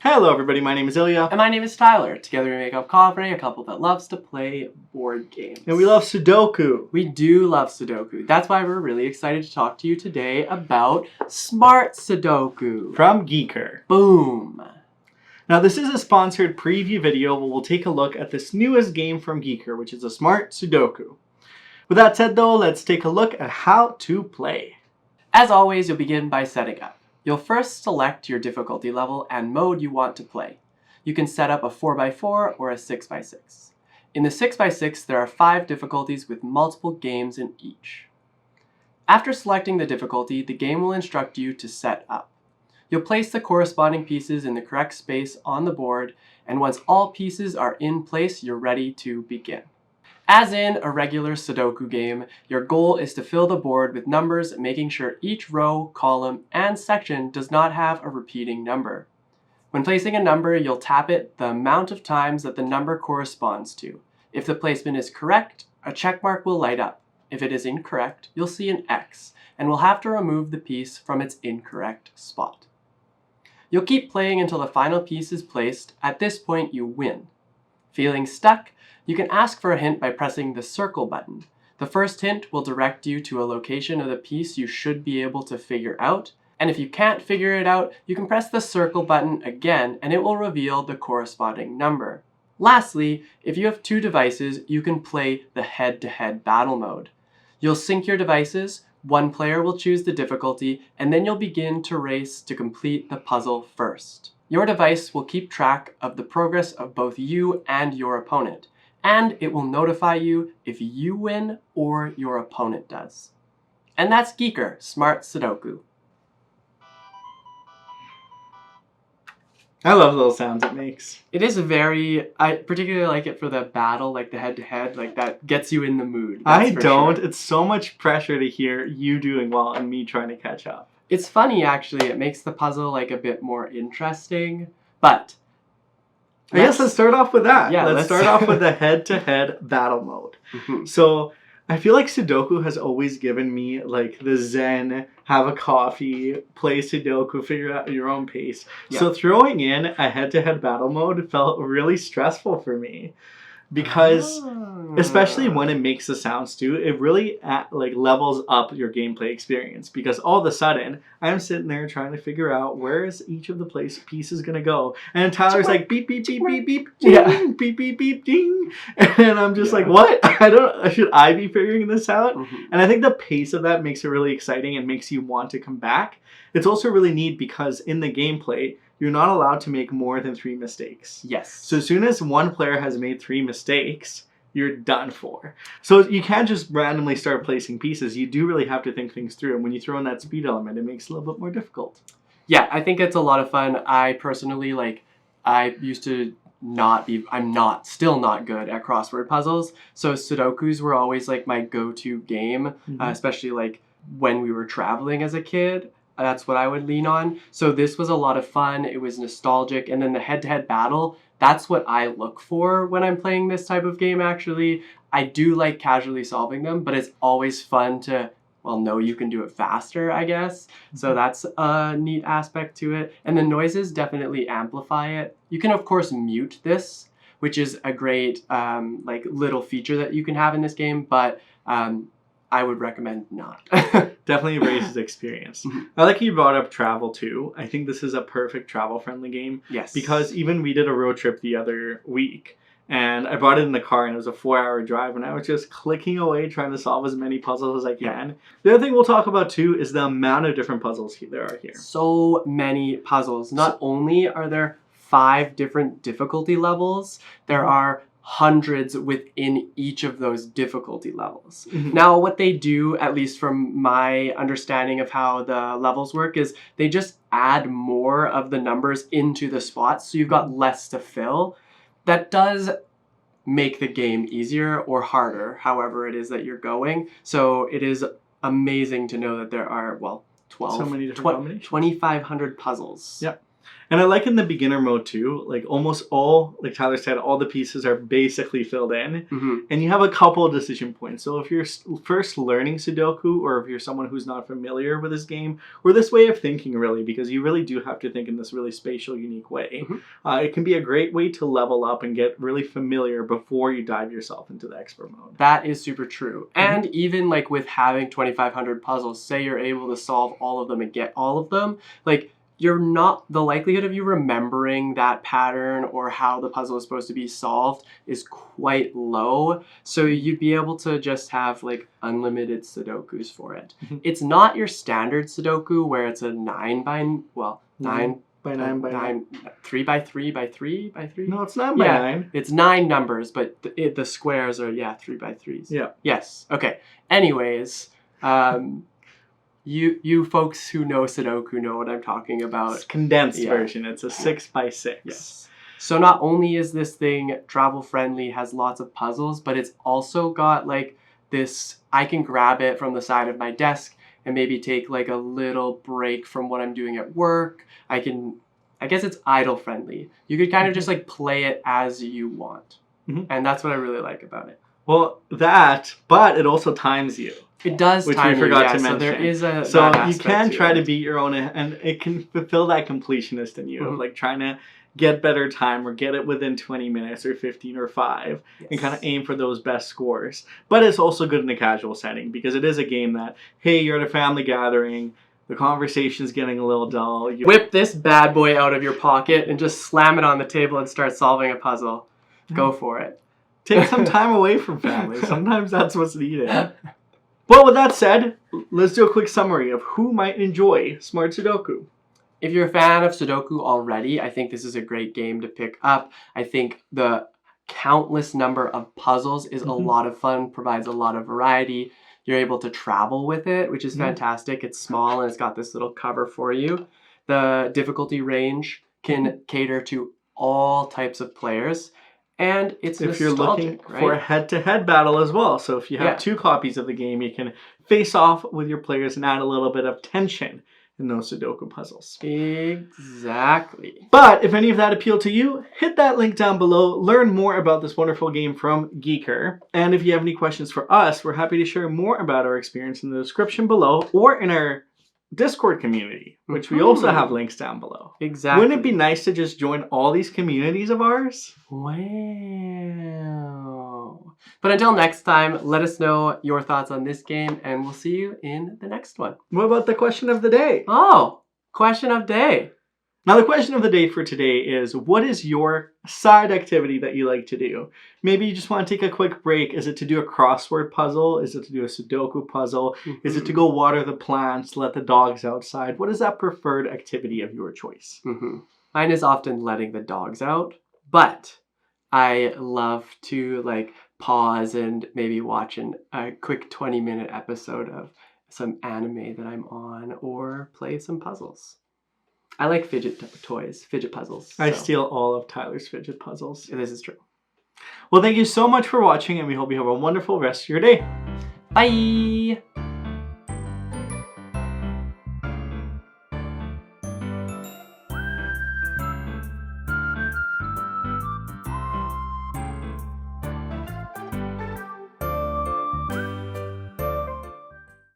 Hello everybody, my name is Ilya. And my name is Tyler. Together we make up Coffee, a couple that loves to play board games. And we love Sudoku. We do love Sudoku. That's why we're really excited to talk to you today about Smart Sudoku. From GiiKER. Boom! Now this is a sponsored preview video where we'll take a look at this newest game from GiiKER, which is a Smart Sudoku. With that said though, let's take a look at how to play. As always, you'll begin by setting up. You'll first select your difficulty level and mode you want to play. You can set up a 4x4 or a 6x6. In the 6x6, there are 5 difficulties with multiple games in each. After selecting the difficulty, the game will instruct you to set up. You'll place the corresponding pieces in the correct space on the board, and once all pieces are in place, you're ready to begin. As in a regular Sudoku game, your goal is to fill the board with numbers, making sure each row, column, and section does not have a repeating number. When placing a number, you'll tap it the amount of times that the number corresponds to. If the placement is correct, a check mark will light up. If it is incorrect, you'll see an X, and will have to remove the piece from its incorrect spot. You'll keep playing until the final piece is placed. At this point, you win. Feeling stuck? You can ask for a hint by pressing the circle button. The first hint will direct you to a location of the piece you should be able to figure out, and if you can't figure it out, you can press the circle button again and it will reveal the corresponding number. Lastly, if you have 2 devices, you can play the head-to-head battle mode. You'll sync your devices, one player will choose the difficulty, and then you'll begin to race to complete the puzzle first. Your device will keep track of the progress of both you and your opponent, and it will notify you if you win or your opponent does. And that's GiiKER Smart Sudoku. I love the little sounds it makes. It is I particularly like it for the battle, like the head-to-head, like that gets you in the mood. I don't. Sure. It's so much pressure to hear you doing well and me trying to catch up. It's funny actually, it makes the puzzle like a bit more interesting, but I guess let's start off with that. Yeah, let's start off with the head-to-head battle mode. Mm-hmm. So I feel like Sudoku has always given me like the zen, have a coffee, play Sudoku, figure out your own pace. Yeah. So throwing in a head-to-head battle mode felt really stressful for me. Because, especially when it makes the sounds too, it really levels up your gameplay experience. Because all of a sudden, I'm sitting there trying to figure out where is each of the pieces gonna go, and Tyler's like beep beep beep beep beep ding, yeah. Beep beep beep ding, and I'm just like, what? Should I be figuring this out? Mm-hmm. And I think the pace of that makes it really exciting and makes you want to come back. It's also really neat because in the gameplay, you're not allowed to make more than 3 mistakes. Yes. So as soon as one player has made 3 mistakes, you're done for. So you can't just randomly start placing pieces. You do really have to think things through. And when you throw in that speed element, it makes it a little bit more difficult. Yeah, I think it's a lot of fun. I personally, I used to still not good at crossword puzzles. So Sudokus were always my go-to game, mm-hmm. Especially when we were traveling as a kid. That's what I would lean on. So this was a lot of fun. It was nostalgic. And then the head-to-head battle, that's what I look for when I'm playing this type of game, actually. I do like casually solving them, but it's always fun to, know you can do it faster, I guess. So that's a neat aspect to it. And the noises definitely amplify it. You can, of course, mute this, which is a great little feature that you can have in this game, but I would recommend not. Definitely raises experience. Mm-hmm. I like you brought up travel too. I think this is a perfect travel-friendly game. Yes. Because even we did a road trip the other week, and I brought it in the car, and it was a 4-hour drive, and I was just clicking away trying to solve as many puzzles as I can. Yeah. The other thing we'll talk about too is the amount of different puzzles there are here. So many puzzles. Not only are there 5 different difficulty levels, there are hundreds within each of those difficulty levels. Mm-hmm. Now, what they do, at least from my understanding of how the levels work, is they just add more of the numbers into the spots, so you've got less to fill. That does make the game easier or harder, however it is that you're going. So it is amazing to know that there are, 2,500 puzzles. Yep. And I like in the beginner mode too, like almost all, like Tyler said, all the pieces are basically filled in. And you have a couple of decision points. So if you're first learning Sudoku, or if you're someone who's not familiar with this game, or this way of thinking really, because you really do have to think in this really spatial, unique way, it can be a great way to level up and get really familiar before you dive yourself into the expert mode. That is super true. And even like with having 2,500 puzzles, say you're able to solve all of them and get all of them, like the likelihood of you remembering that pattern or how the puzzle is supposed to be solved is quite low. So you'd be able to just have like unlimited Sudokus for it. It's not your standard Sudoku where it's a 9 by 9 by 9, 3 by 3 by 3 by 3. No, it's 9 by 9. It's 9 numbers, but the squares are 3 by 3s. Yeah. Yes. Okay. Anyways, you folks who know Sudoku know what I'm talking about. It's a condensed version. It's a 6 by 6. Yes. So not only is this thing travel friendly, has lots of puzzles, but it's also got like this, I can grab it from the side of my desk and maybe take like a little break from what I'm doing at work. I guess it's idle friendly. You could kind of just like play it as you want. And that's what I really like about it. Well, but it also times you. It does, which we forgot to mention. So there is a so you can try to beat your own, and it can fulfill that completionist in you of like trying to get better time or get it within 20 minutes or 15 or 5 and kind of aim for those best scores. But it's also good in a casual setting because it is a game that, hey, you're at a family gathering, the conversation's getting a little dull. You whip this bad boy out of your pocket and just slam it on the table and start solving a puzzle. Go for it. Take some time away from family. Sometimes that's what's needed. Well, with that said, let's do a quick summary of who might enjoy Smart Sudoku. If you're a fan of Sudoku already, I think this is a great game to pick up. I think the countless number of puzzles is a lot of fun, provides a lot of variety. You're able to travel with it, which is fantastic. It's small and it's got this little cover for you. The difficulty range can cater to all types of players. And it's if you're looking for a head-to-head battle as well. So if you have 2 copies of the game, you can face off with your players and add a little bit of tension in those Sudoku puzzles. Exactly. But if any of that appealed to you, hit that link down below. Learn more about this wonderful game from GiiKER. And if you have any questions for us, we're happy to share more about our experience in the description below or in our Discord community, which we also have links down below. Exactly. Wouldn't it be nice to just join all these communities of ours? Wow. But until next time, let us know your thoughts on this game, and we'll see you in the next one. What about the question of the day? Oh, question of day. Now, the question of the day for today is, what is your side activity that you like to do? Maybe you just want to take a quick break. Is it to do a crossword puzzle? Is it to do a Sudoku puzzle? Is it to go water the plants, let the dogs outside? What is that preferred activity of your choice? Mine is often letting the dogs out, but I love to like pause and maybe watch a quick 20-minute episode of some anime that I'm on or play some puzzles. I like fidget puzzles. I steal all of Tyler's fidget puzzles. This is true. Well, thank you so much for watching, and we hope you have a wonderful rest of your day. Bye!